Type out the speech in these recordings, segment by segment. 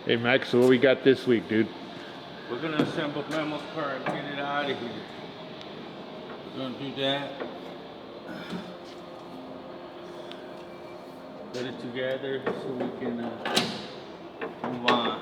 Hey Max, so what we got this week, dude? We're gonna assemble Memo's car and get it out of here. We're gonna do that. Put it together so we can move on.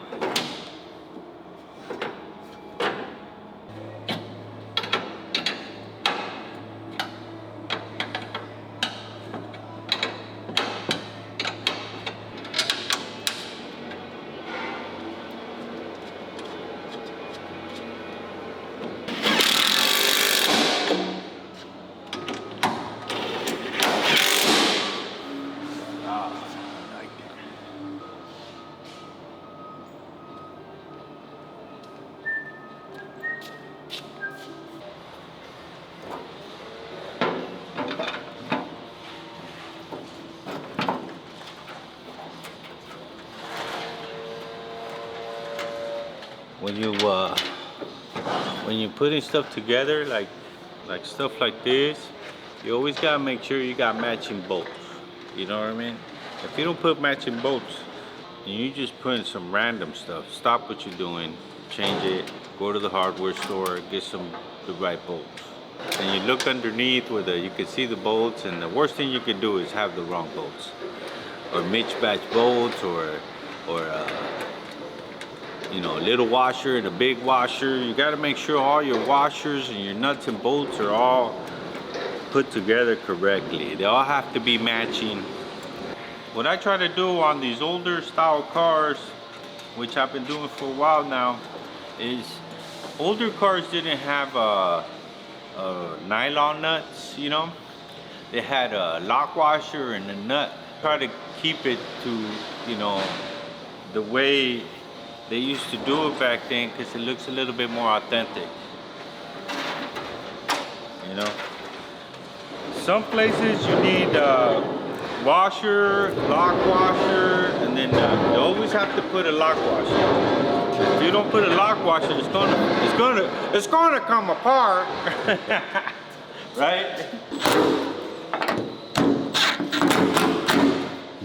When you're putting stuff together, like stuff like this, you always gotta make sure you got matching bolts. You know what I mean? If you don't put matching bolts, and you just put in some random stuff, stop what you're doing, change it, go to the hardware store, get the right bolts. And you look underneath where you can see the bolts, and the worst thing you can do is have the wrong bolts, or mismatch bolts, or you know, a little washer and a big washer. You got to make sure all your washers and your nuts and bolts are all put together correctly. They all have to be matching. What I try to do on these older style cars, which I've been doing for a while now, is older cars didn't have nylon nuts, you know. They had a lock washer and a nut. Try to keep it to, you know, the way they used to do it back then, because it looks a little bit more authentic. You know, some places you need washer, lock washer, and then you always have to put a lock washer. If you don't put a lock washer, it's gonna come apart, right?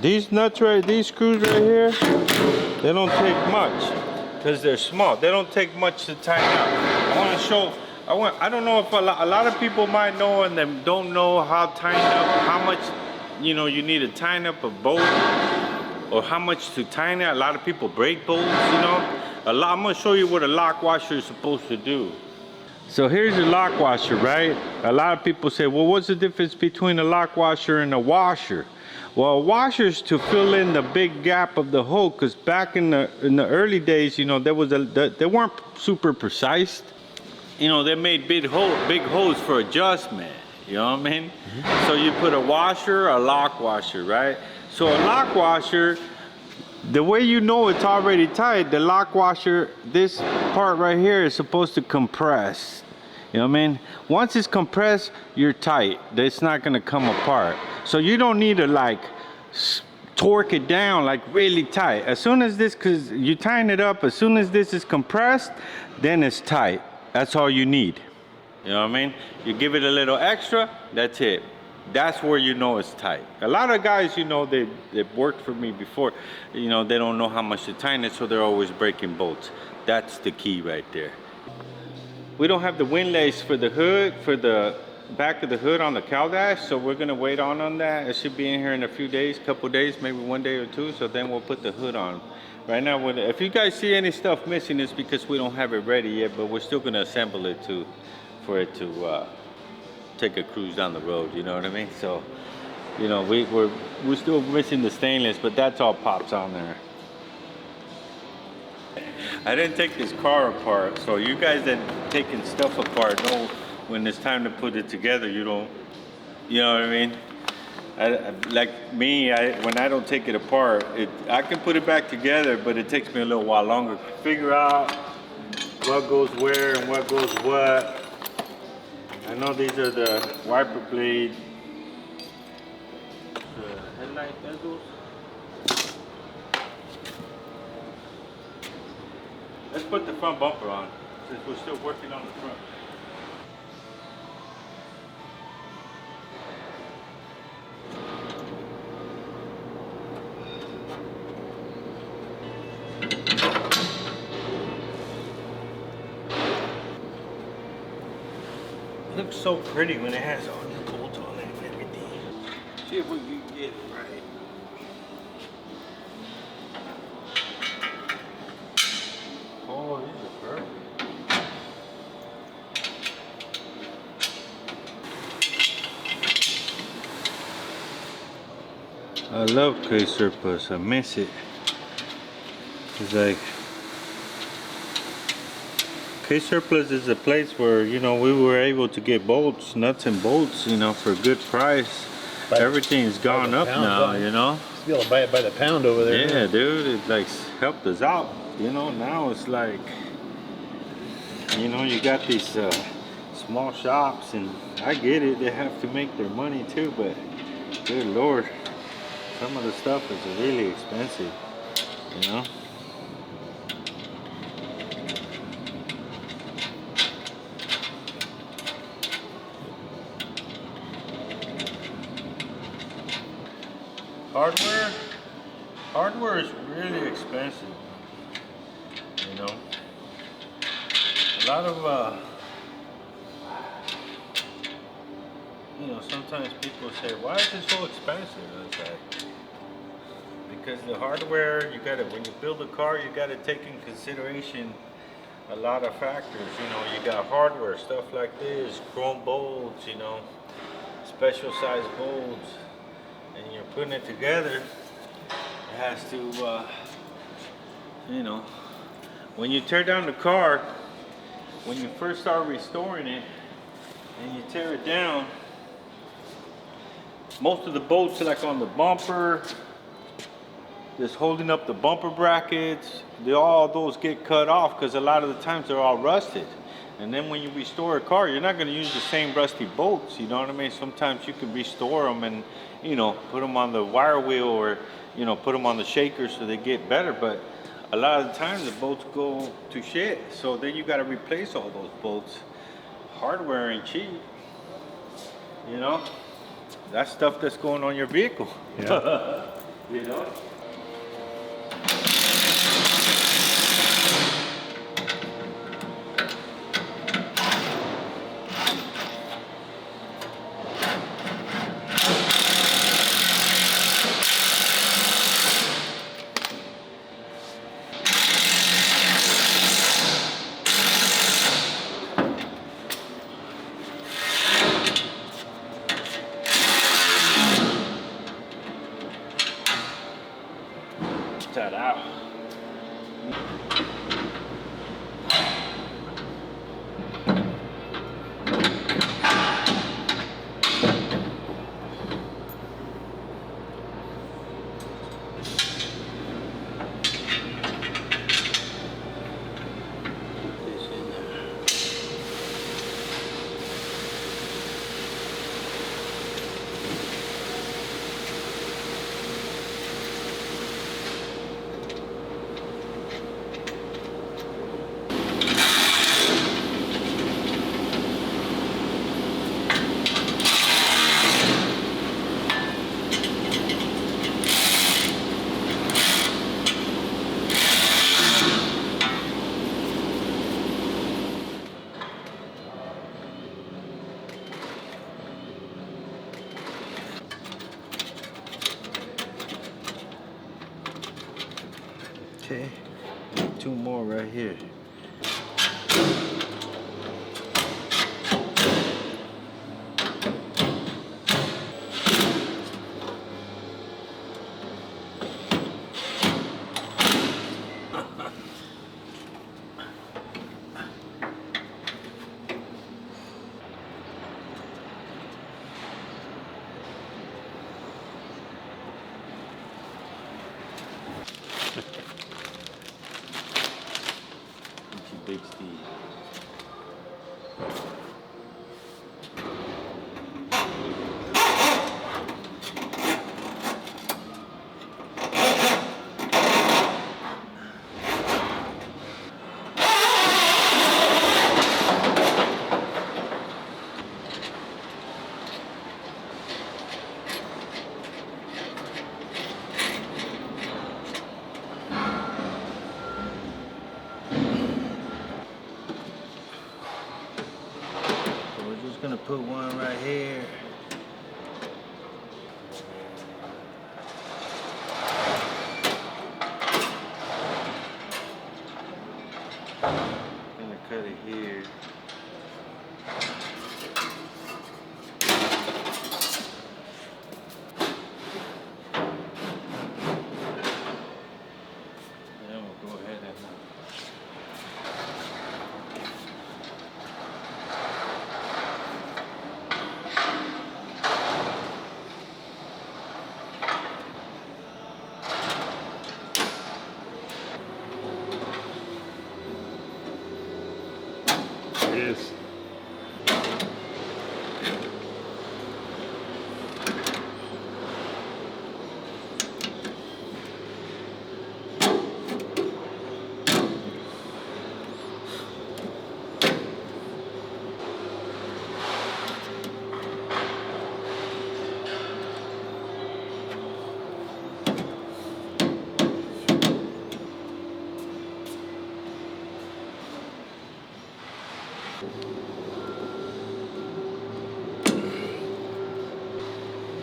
These nuts these screws right here, they don't take much because they're small. They don't take much to tighten up. I want to show. I don't know if a lot of people might know and they don't know how much, you know, you need to tighten up a bolt, or how much to tighten it. A lot of people break bolts, you know. I'm gonna show you what a lock washer is supposed to do. So here's a lock washer, right? A lot of people say, well, what's the difference between a lock washer and a washer? Well, washers to fill in the big gap of the hole, because back in the early days, you know, they weren't super precise. You know, they made big holes for adjustment. You know what I mean? Mm-hmm. So you put a washer, a lock washer, right? So a lock washer, the way you know it's already tight, the lock washer, this part right here is supposed to compress. You know what I mean? Once it's compressed, you're tight. It's not gonna come apart. So you don't need to like torque it down like really tight. As soon as this, cause you tighten it up, as soon as this is compressed, then it's tight. That's all you need. You know what I mean? You give it a little extra, that's it. That's where you know it's tight. A lot of guys, you know, they've worked for me before, you know, they don't know how much to tighten it, so they're always breaking bolts. That's the key right there. We don't have the windlays for the hood, for the back of the hood on the Caldash, so we're gonna wait on that. It should be in here in a few days, couple days, maybe 1 day or two, so then we'll put the hood on. Right now, if you guys see any stuff missing, it's because we don't have it ready yet, but we're still gonna assemble it for it to take a cruise down the road, you know what I mean? So, you know, we're still missing the stainless, but that's all pops on there. I didn't take this car apart, so you guys that taking stuff apart know when it's time to put it together, you don't, you know what I mean? Like me, when I don't take it apart, I can put it back together, but it takes me a little while longer to figure out what goes where and what goes what. I know these are the wiper blade, the headlight bezels. Let's put the front bumper on, since we're still working on the front. It looks so pretty when it has all these bolts on it and everything. See if we can get it right. Oh, these are perfect. I love K-Surplus. I miss it. It's like K-Surplus is a place where, you know, we were able to get bolts, nuts and bolts, you know, for a good price. Everything's gone up now, you know. Just be able to buy it by the pound over there. Yeah, dude, it like helped us out. You know, now it's like, you know, you got these small shops, and I get it, they have to make their money too, but good Lord, some of the stuff is really expensive, you know. Hardware is really expensive, you know. A lot of, you know, sometimes people say, why is it so expensive? It's like, because the hardware, you gotta, when you build a car, you gotta take in consideration a lot of factors. You know, you got hardware, stuff like this, chrome bolts, you know, special size bolts, and you're putting it together. It has to, you know, when you tear down the car, when you first start restoring it, and you tear it down, most of the bolts, like on the bumper, just holding up the bumper brackets, all those get cut off because a lot of the times they're all rusted. And then when you restore a car, you're not going to use the same rusty bolts, you know what I mean? Sometimes you can restore them and, you know, put them on the wire wheel, or, you know, put them on the shaker so they get better. But a lot of the times the bolts go to shit, so then you got to replace all those bolts. Hardware ain't cheap, you know? That's stuff that's going on your vehicle. Yeah. You know? That out. Okay, two more right here. gonna put one right here. Gonna cut it here. Then we'll go ahead and It is.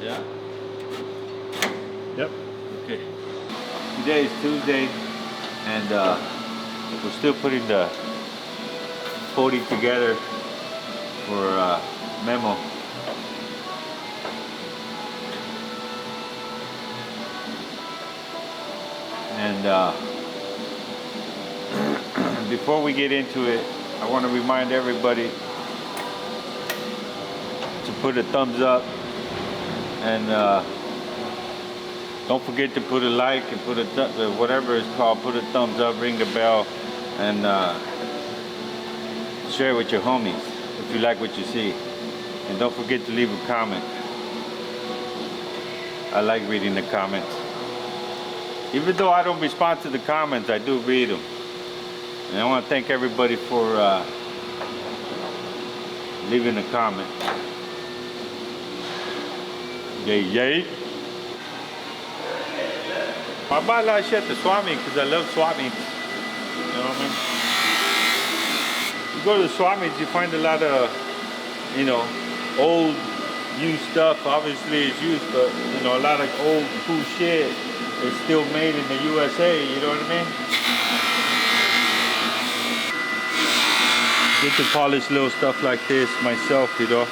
yeah. Yep. Okay. Today is Tuesday, and we're still putting the folding together for memo. And before we get into it, I want to remind everybody to put a thumbs up, and don't forget to put a like and put a whatever it's called, put a thumbs up, ring the bell, and share it with your homies if you like what you see. And don't forget to leave a comment. I like reading the comments. Even though I don't respond to the comments, I do read them. And I want to thank everybody for leaving a comment. Yay, yay. I buy a lot of shit at the swap meet because I love swap meets. You know what I mean? You go to the swap meets, you find a lot of, you know, old, used stuff. Obviously it's used, but, you know, a lot of old, cool shit is still made in the USA, you know what I mean? Get to polish little stuff like this myself, you know.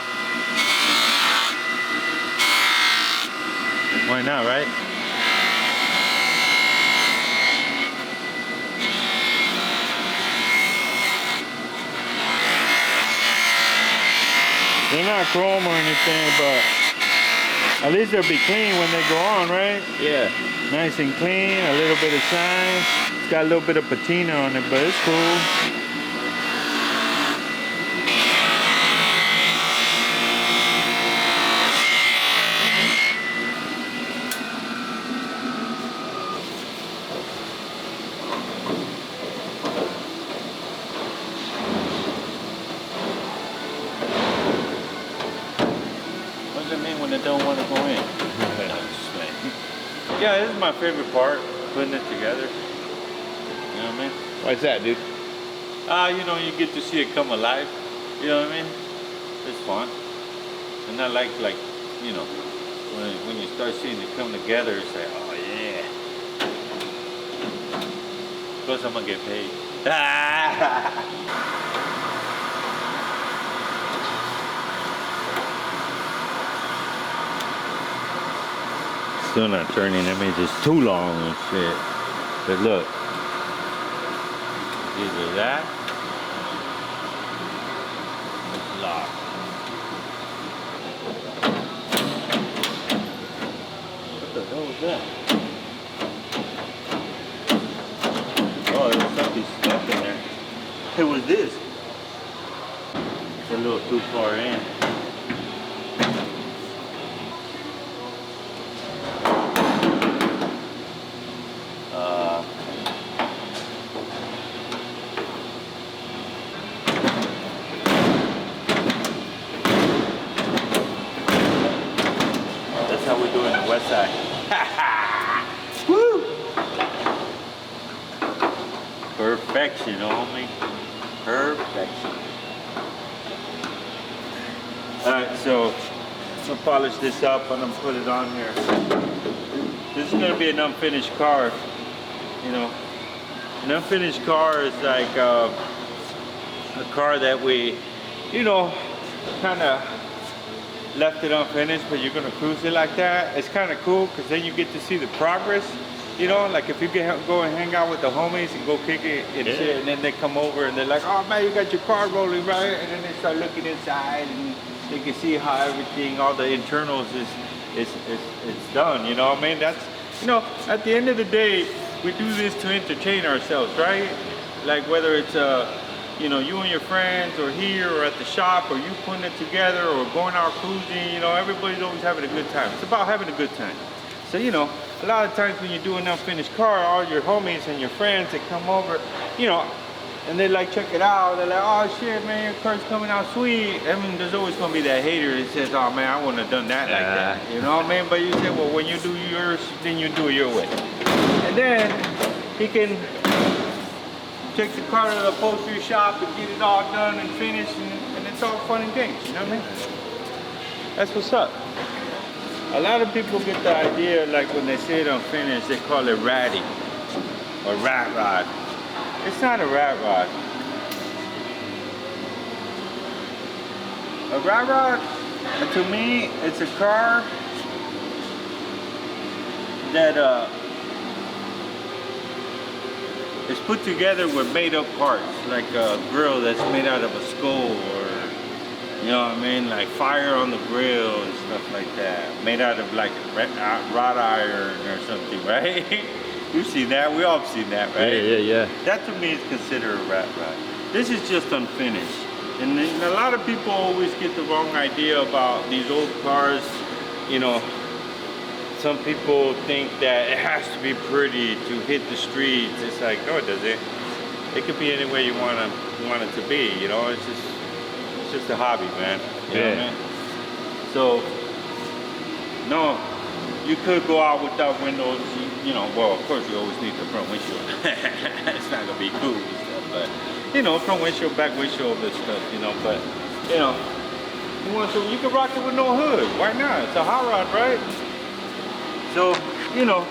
Why not, right? They're not chrome or anything, but at least they'll be clean when they go on, right? Yeah. Nice and clean, a little bit of shine. It's got a little bit of patina on it, but it's cool. What does it mean when it don't want to go in? Yeah, this is my favorite part, putting it together. You know what I mean? Why's that, dude? You know, you get to see it come alive. You know what I mean? It's fun. And I like, you know, when you start seeing it come together, it's like, oh yeah. Plus I'm gonna get paid. Still not turning, that means it's too long and shit. But look. Either that. It's locked. What the hell was that? Oh, there was something stuck in there. It was this. It's a little too far in. That's how we do it in the west side. Woo! Perfection, homie. Perfection. Alright, so I'm gonna polish this up and I'm gonna put it on here. This is gonna be an unfinished car, you know. An unfinished car is like a car that we, you know, kind of left it unfinished, but you're gonna cruise it like that. It's kind of cool because then you get to see the progress. You know, like if you go and hang out with the homies and go kick it and shit, and then they come over and they're like, oh man, you got your car rolling, right? And then they start looking inside and they can see how everything, all the internals is done, you know what I mean? That's, you know, at the end of the day, we do this to entertain ourselves, right? Like whether it's, you know, you and your friends or here or at the shop or you putting it together or going out cruising, you know, everybody's always having a good time. It's about having a good time. So, you know, a lot of times when you do an unfinished car, all your homies and your friends that come over, you know, and they like check it out. They're like, oh shit, man, your car's coming out sweet. I mean, there's always gonna be that hater that says, oh man, I wouldn't have done that like that. You know what I mean? But you say, well, when you do yours, then you do it your way. And then he can take the car to the upholstery shop and get it all done and finished, and it's all fun and games. You know what I mean? That's what's up. A lot of people get the idea, like when they say it unfinished, they call it ratty or rat rod. It's not a rat rod. A rat rod, to me, it's a car that is put together with made up parts, like a grill that's made out of a skull, or you know what I mean, like fire on the grill and stuff like that, made out of like wrought iron or something, right? You've seen that, we all have seen that, right? Yeah. That to me is considered a rat rod. This is just unfinished. And then a lot of people always get the wrong idea about these old cars. You know, some people think that it has to be pretty to hit the streets. It's like, no, it doesn't. It could be any way you want it to be, you know? It's just a hobby, man. You know what I mean? So, no, you could go out without windows, you know, well, of course you always need the front windshield. It's not gonna be cool and stuff, but, you know, front windshield, back windshield, this stuff, you know, but, you know, you can rock it with no hood. Why not? It's a hot rod, right? So, you know,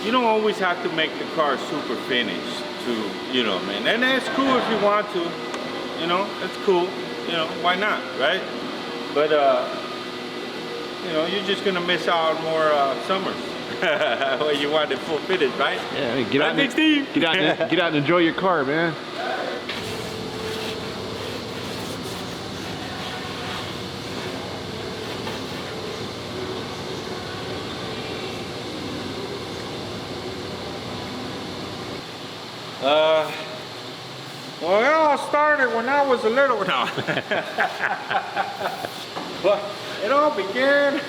you don't always have to make the car super finished to, you know, man, and that's cool if you want to, you know, that's cool, you know, why not, right? But, you know, you're just gonna miss out on more summers where you want it full fitted, right? Yeah, I mean, get right, out, Big Steve? get out and enjoy your car, man. Well, it all started when I was a little, no. But it all began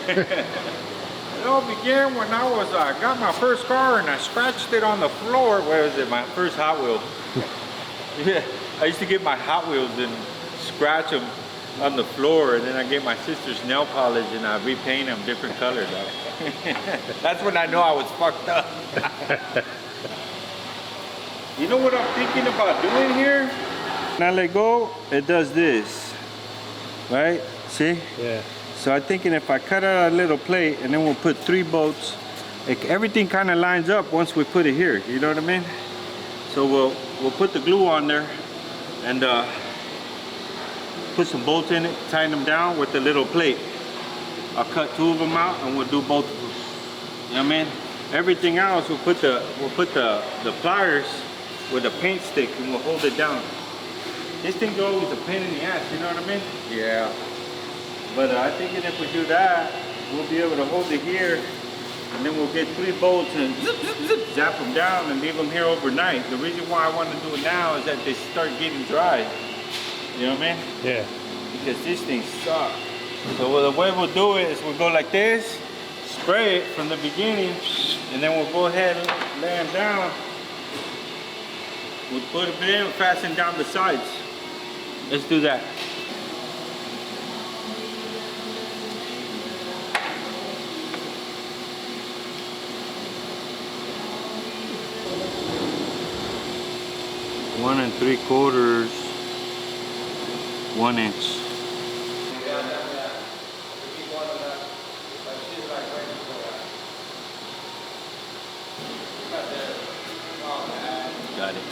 when I was, got my first car and I scratched it on the floor. Where was it? My first Hot Wheel. Yeah, I used to get my Hot Wheels and scratch them on the floor, and then I get my sister's nail polish and I repaint them different colors. That's when I know I was fucked up. You know what I'm thinking about doing here? When I let go, it does this, right? See? Yeah. So I'm thinking if I cut out a little plate and then we'll put 3 bolts, everything kind of lines up once we put it here. You know what I mean? So we'll put the glue on there and put some bolts in it, tighten them down with the little plate. I'll cut 2 of them out and we'll do both of them. You know what I mean? Everything else we'll put the pliers with a paint stick and we'll hold it down. This thing's always a pain in the ass, you know what I mean? Yeah. But I'm thinking if we do that, we'll be able to hold it here and then we'll get 3 bolts and zip, zip, zip, zap them down and leave them here overnight. The reason why I want to do it now is that they start getting dry. You know what I mean? Yeah. Because these things suck. So the way we'll do it is we'll go like this, spray it from the beginning, and then we'll go ahead and lay them down. We'll put them in and fasten down the sides. Let's do that. One and 3/4, 1 inch. Got it.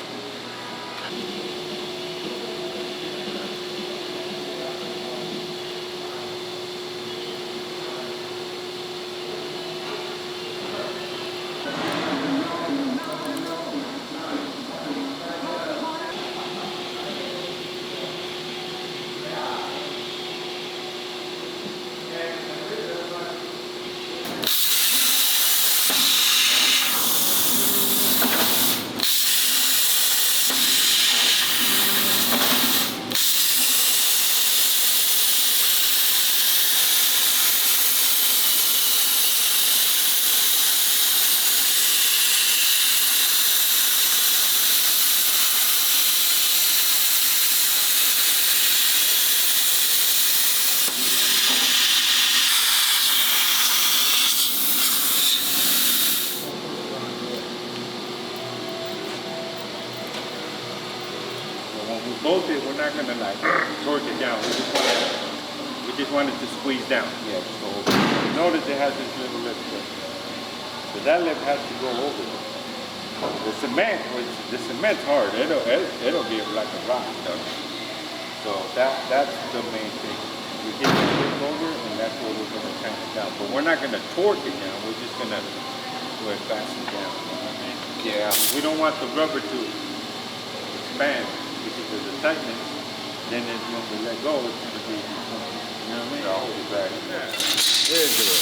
When we bolt it, we're not gonna like torque it down. We just want it to squeeze down. Yeah, just go over. You notice it has this little lip there. So that lip has to go over it. The cement's hard. It'll be like a rock stuff. So that's the main thing. We get the lip over, and that's where we're gonna tighten it down. But we're not gonna torque it down. We're just gonna do it fasten down. You know what I mean? Yeah. We don't want the rubber to expand. Because of the tightness, then when we let go, it's going to be, you know what I mean? I'll hold it back. Yeah. There it is.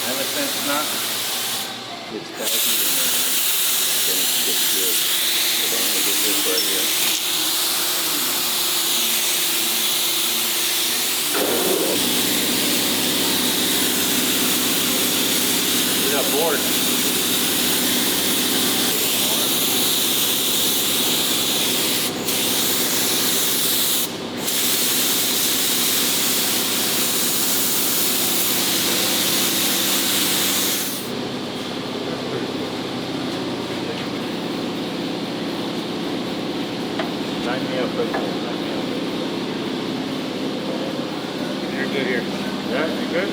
Elephant knot. It's tightened and then it gets good. So I'm going to get this right here. Board. Line me up, buddy. Line me up. You're good here. Yeah, you good?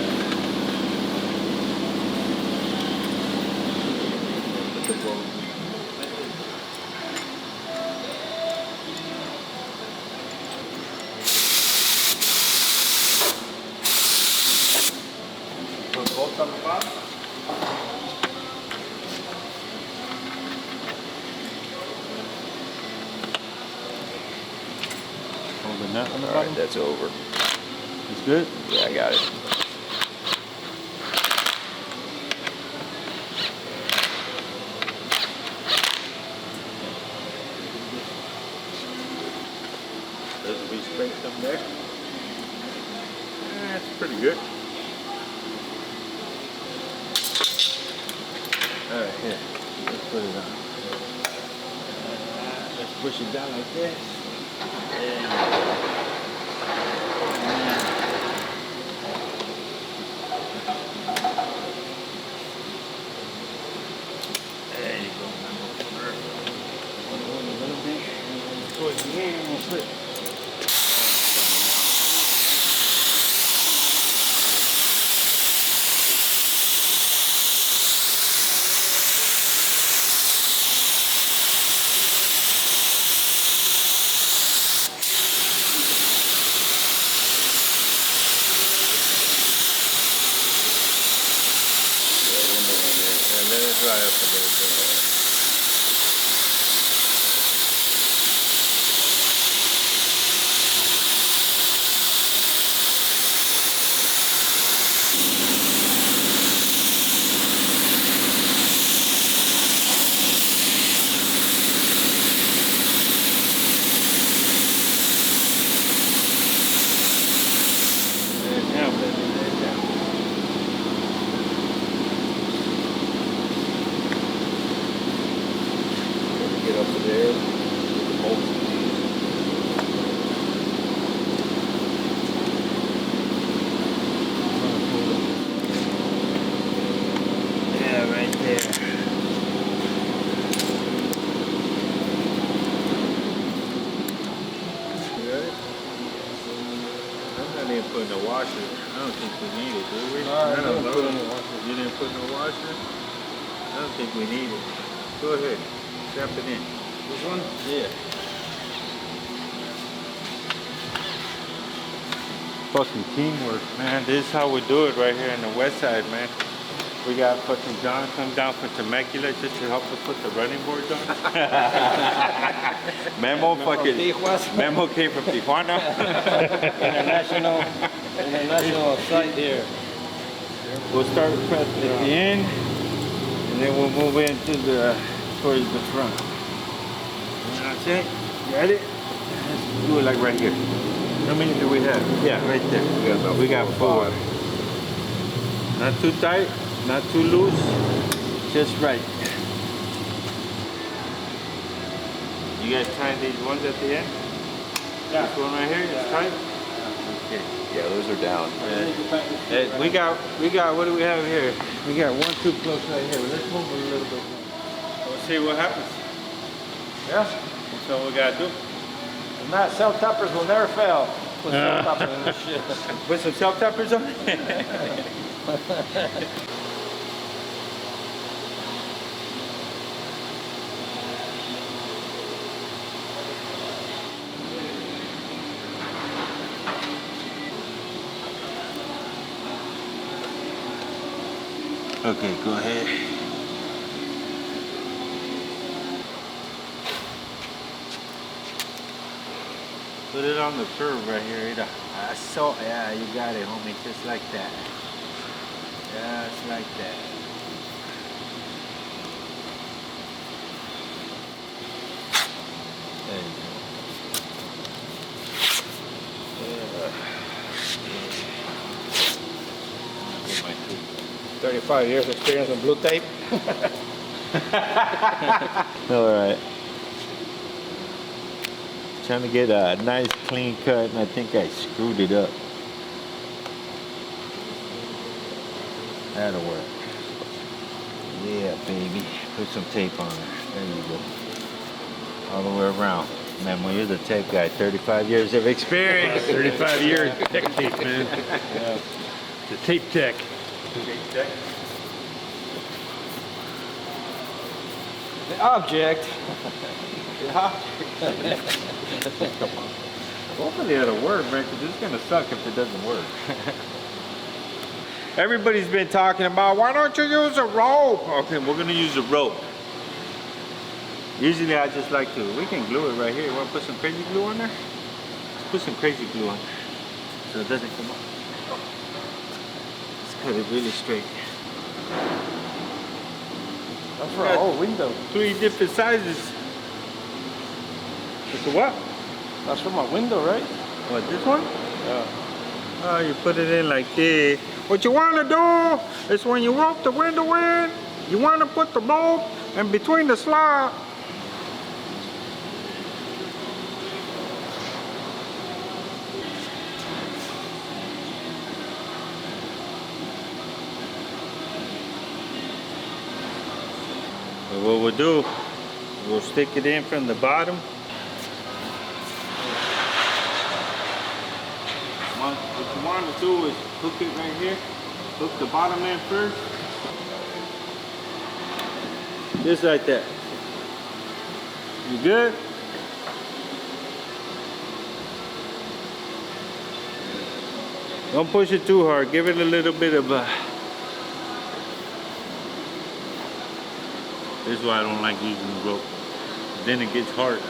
Put both on the bottom. Hold the nut on the All bottom. right, that's over. It's good? Yeah, I got it. There's a wee space up there. That's pretty good. All right, here. Let's put it on. Let's push it down like this. There you go. A little bit. Towards the end, we'll flip. And let it dry up a little bit. Now, baby, lay it down. Get up to there with the bolts and Yeah, right there. washer. I don't think we need it, do we? No, I didn't know. put any washer. You didn't put no washer? I don't think we need it. Go ahead. Strap it in. This one? Yeah. Fucking teamwork, man. This is how we do it right here in the west side, man. We got fucking John come down from Temecula just to help us put the running boards on. Memo fucking Memo came from Tijuana. International site here. We'll start pressing at the end, and then we'll move into towards the front. That's it. You got it? Let's do it like right here. How many do we have? Yeah, right there. We got 4. Not too tight, not too loose, just right. You guys tying these ones at the end? Yeah. This one right here is tight? Okay. Yeah, those are down. Hey, we got, what do we have here? We got 1, 2 close right here. Let's move it a little bit more. Let's see what happens. Yeah? That's all we gotta do. And that self tappers will never fail. Put self tappers in this shit. Put some self-tappers on it. Okay, go ahead. Put it on the curve right here, Ida. Yeah, you got it, homie, just like that. Just like that. There you go. 35 years experience in blue tape. All right. Trying to get a nice clean cut, and I think I screwed it up. That'll work. Yeah, baby. Put some tape on there. There you go. All the way around. Man, well, you're the tape guy. 35 years of experience. 35 years tech tape, man. Yeah. The tape tech. Tape tech. The object. Hopefully it'll work, man, because it's going to suck if it doesn't work. Everybody's been talking about, why don't you use a rope? Okay, we're going to use a rope. Usually I just like to, we can glue it right here. You want to put some crazy glue on there? Let's put some crazy glue on there so it doesn't come up. Let's cut it really straight. That's for a whole window. 3 different sizes. It's a what? That's for my window, right? What, this one? Yeah. Oh, you put it in like this. What you want to do is when you rope the window in, you want to put the rope in between the slot. So what we'll do, we'll stick it in from the bottom. What you want to do is hook it right here. Hook the bottom end first. Just like that. You good? Don't push it too hard. Give it a little bit of a... This is why I don't like using the rope. Then it gets hard.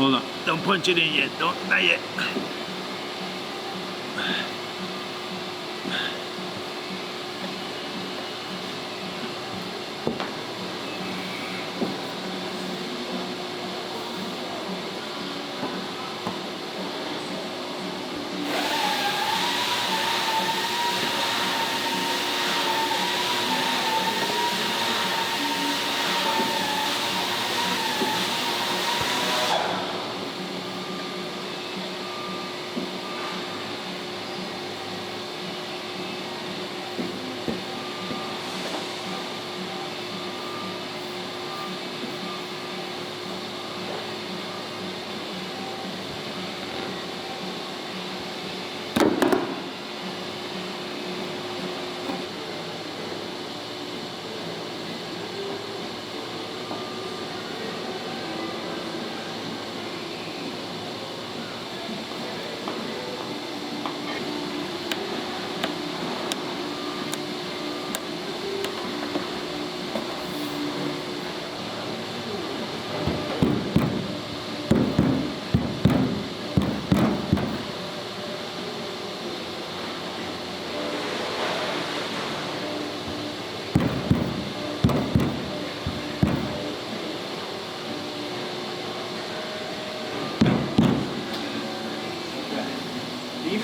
Hold on. Don't punch it in yet. Don't. Not yet.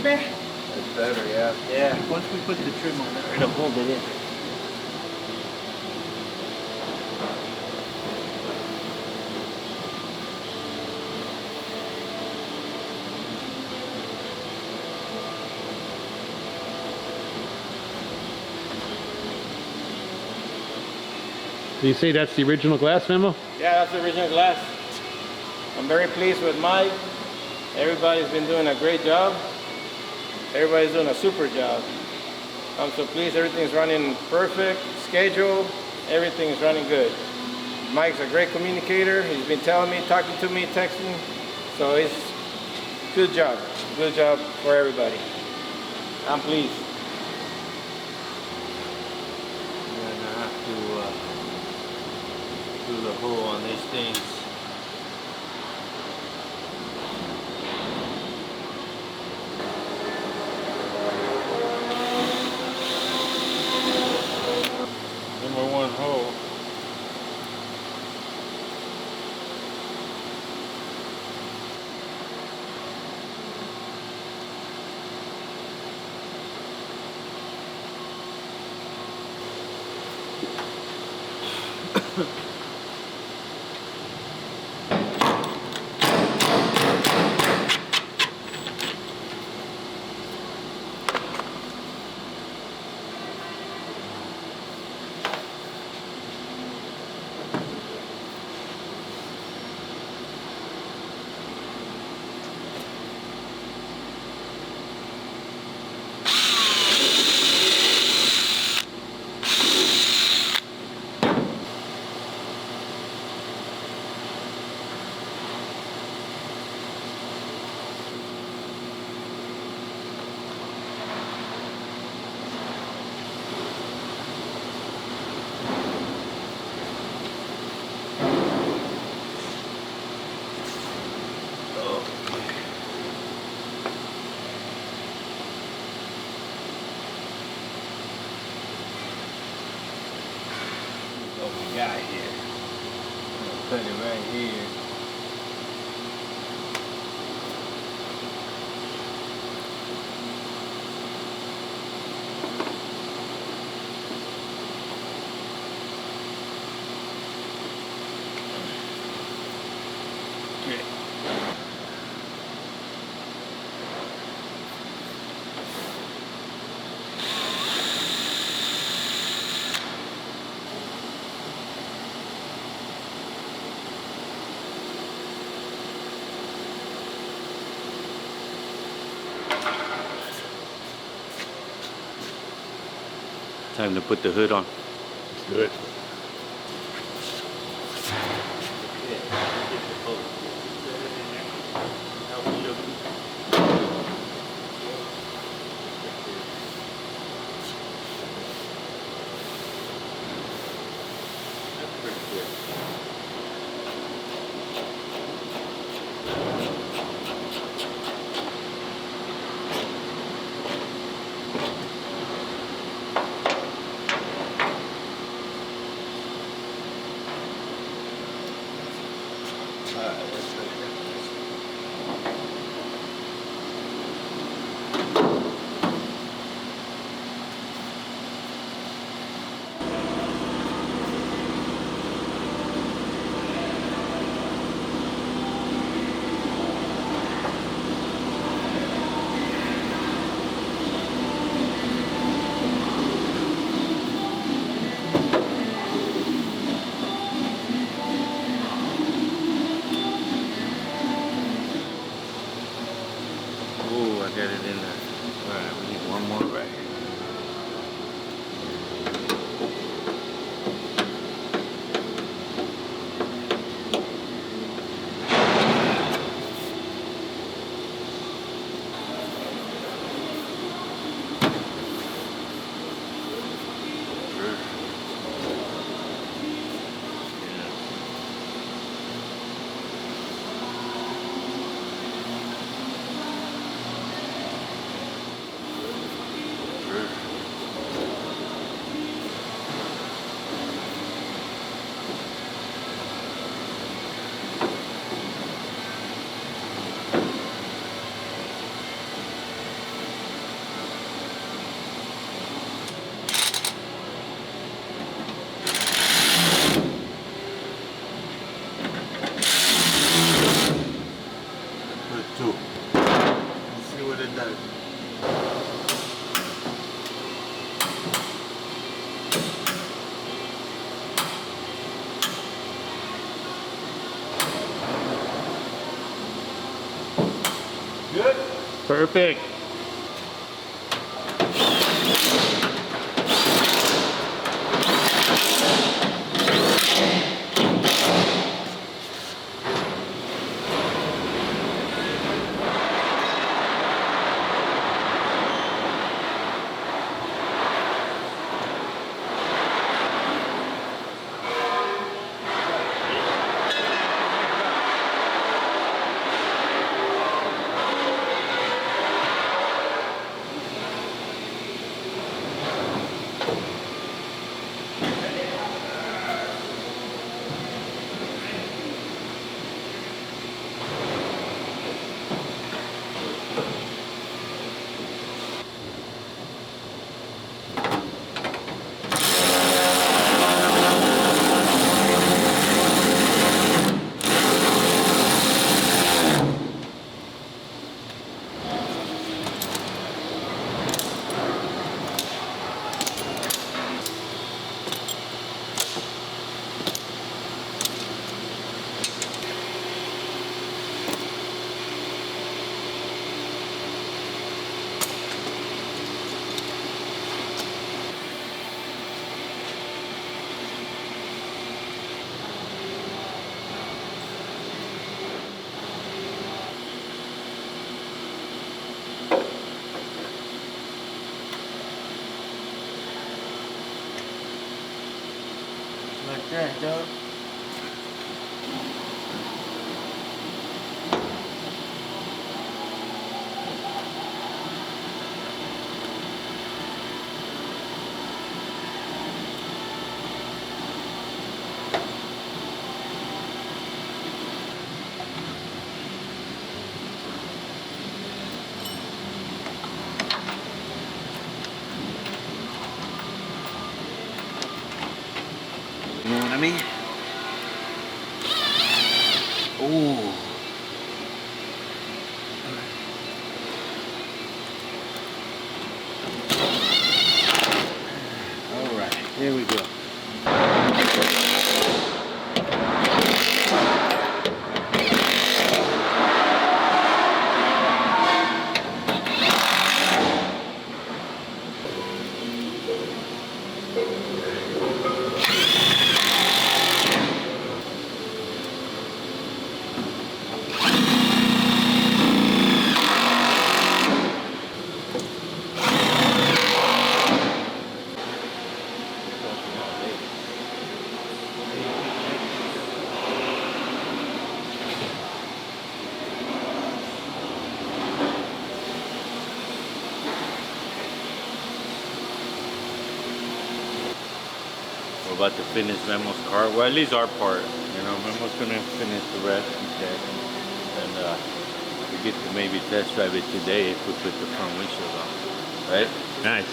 That's better, yeah. Yeah, once we put the trim on there, it'll hold it in. Do you say that's the original glass memo? Yeah, that's the original glass. I'm very pleased with Mike. Everybody's been doing a great job. Everybody's doing a super job. I'm so pleased. Everything's running perfect. Schedule. Everything's running good. Mike's a great communicator. He's been telling me, talking to me, texting. So it's good job. Good job for everybody. I'm pleased. We're gonna have to do the hole on these things. Number one hole. What we got here. Put it right here. Okay. Time to put the hood on. Let's do it. Perfect. Like that, dog. You know what I mean? Ooh. All right, there we go. We're about to finish Memo's car. Well, at least our part. You know, Memo's gonna finish the rest. Okay. And we get to maybe test drive it today if we put the front windshield on. Right? Nice.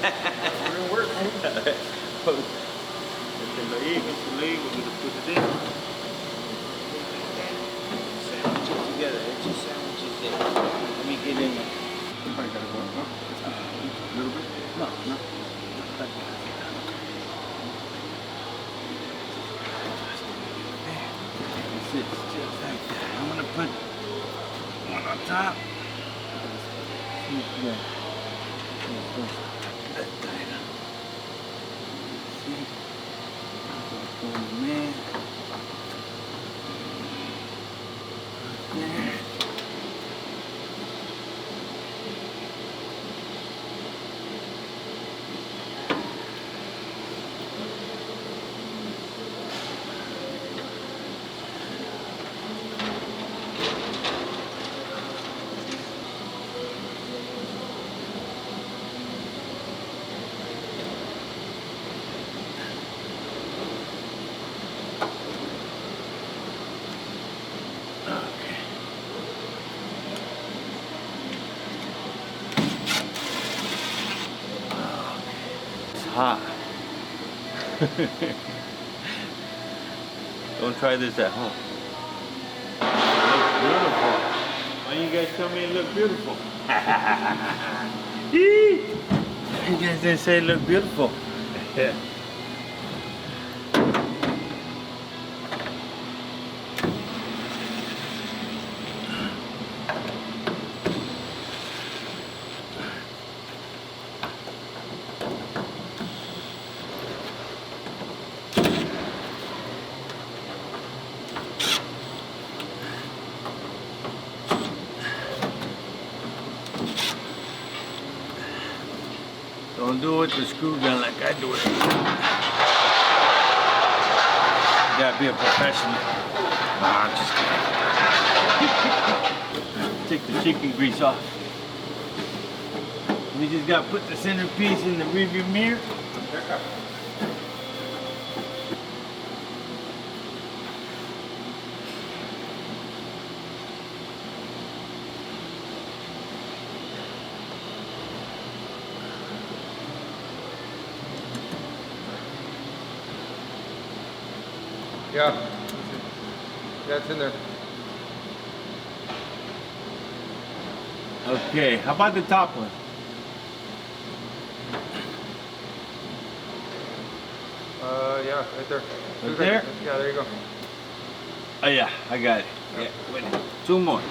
Real work. Sandwiches together. It's just sandwiches there. Let me get in there. Probably gotta go up, huh? A little bit? No, no. It's just like that. I'm gonna put one on top. Yeah. Man. There. Hot. Don't try this at home. It looks beautiful. Why you guys tell me it looked beautiful? You guys didn't say it looked beautiful. Yeah. Don't do it with the screw gun like I do it. You gotta be a professional. Nah, I'm just kidding. Take the chicken grease off. We just gotta put the centerpiece in the rearview mirror. Yeah. Yeah, it's in there. Okay, how about the top one? Yeah, right there. Right there? Yeah, there you go. Oh yeah, I got it. Yeah, wait. Two more.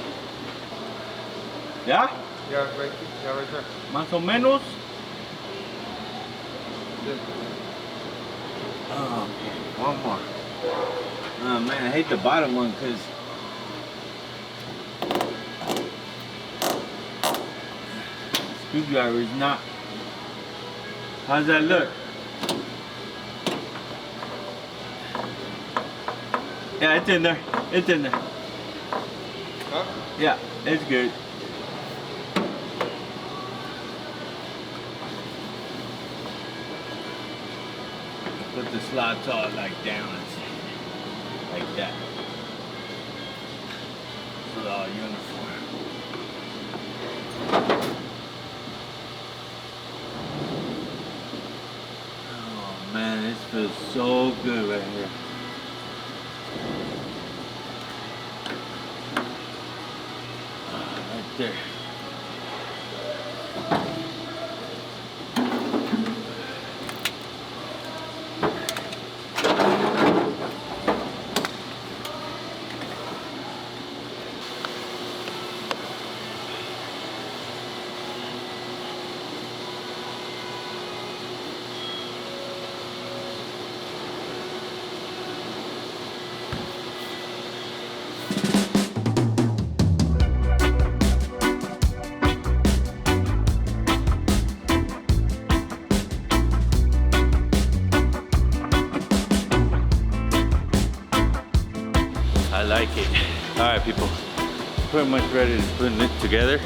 Yeah? Yeah, right there. Más o menos? That's it. Oh, okay. One more. Oh man, I hate the bottom one because screwdriver is not. How's that look? Yeah, it's in there. It's in there. Huh? Yeah, it's good. Put the slots all like down and stuff. Like that. So they're all uniform. Oh man, this feels so good right here. Right there. I like it. All right, people. Pretty much ready to put it together.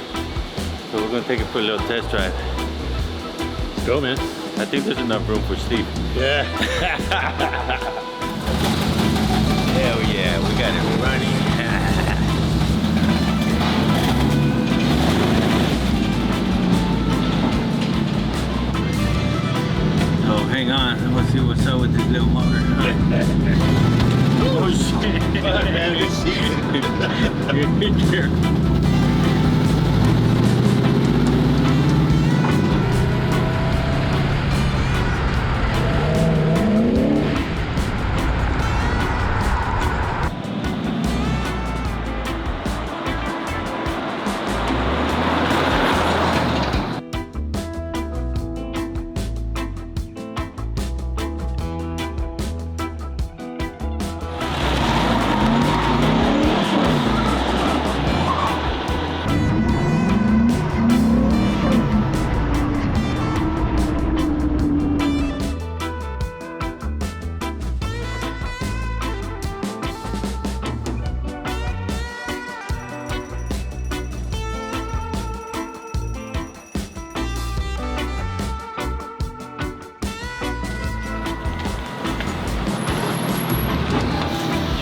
So we're gonna take it for a little test drive. Let's go, man. I think there's enough room for Steve. Yeah. Hell yeah, we got it running. with this little motor. Oh shit! Be careful.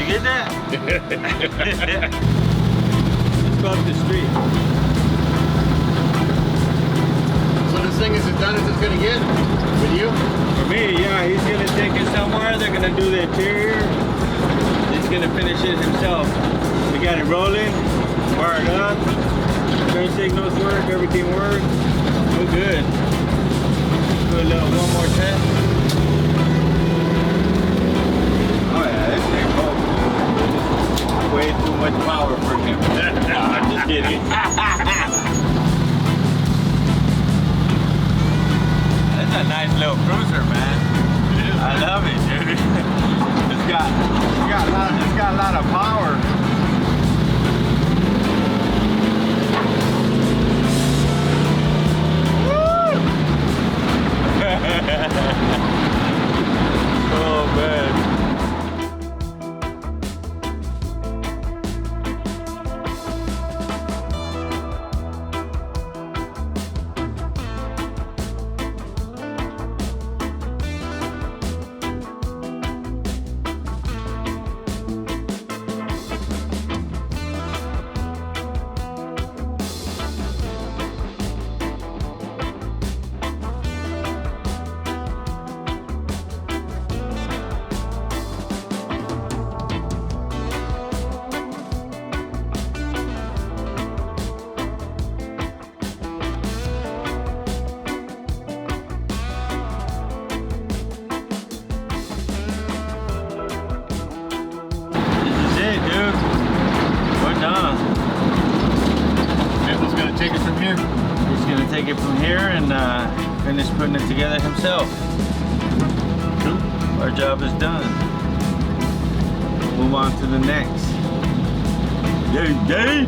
Get that? Let's go up the street. So this thing is as done as it's gonna get with you? For me, yeah, he's gonna take it somewhere. They're gonna do the interior. He's gonna finish it himself. We got it rolling, wired up. Turn signals work, everything works. We're good. Do a little one more test. Oh yeah, this thing goes. Way too much power for him. I'm just kidding. That's a nice little cruiser, man. I love it, dude. It's got a lot of power. Oh man. Take it from here. He's gonna take it from here and finish putting it together himself. Cool. Our job is done. Move on to the next. Yay, yay!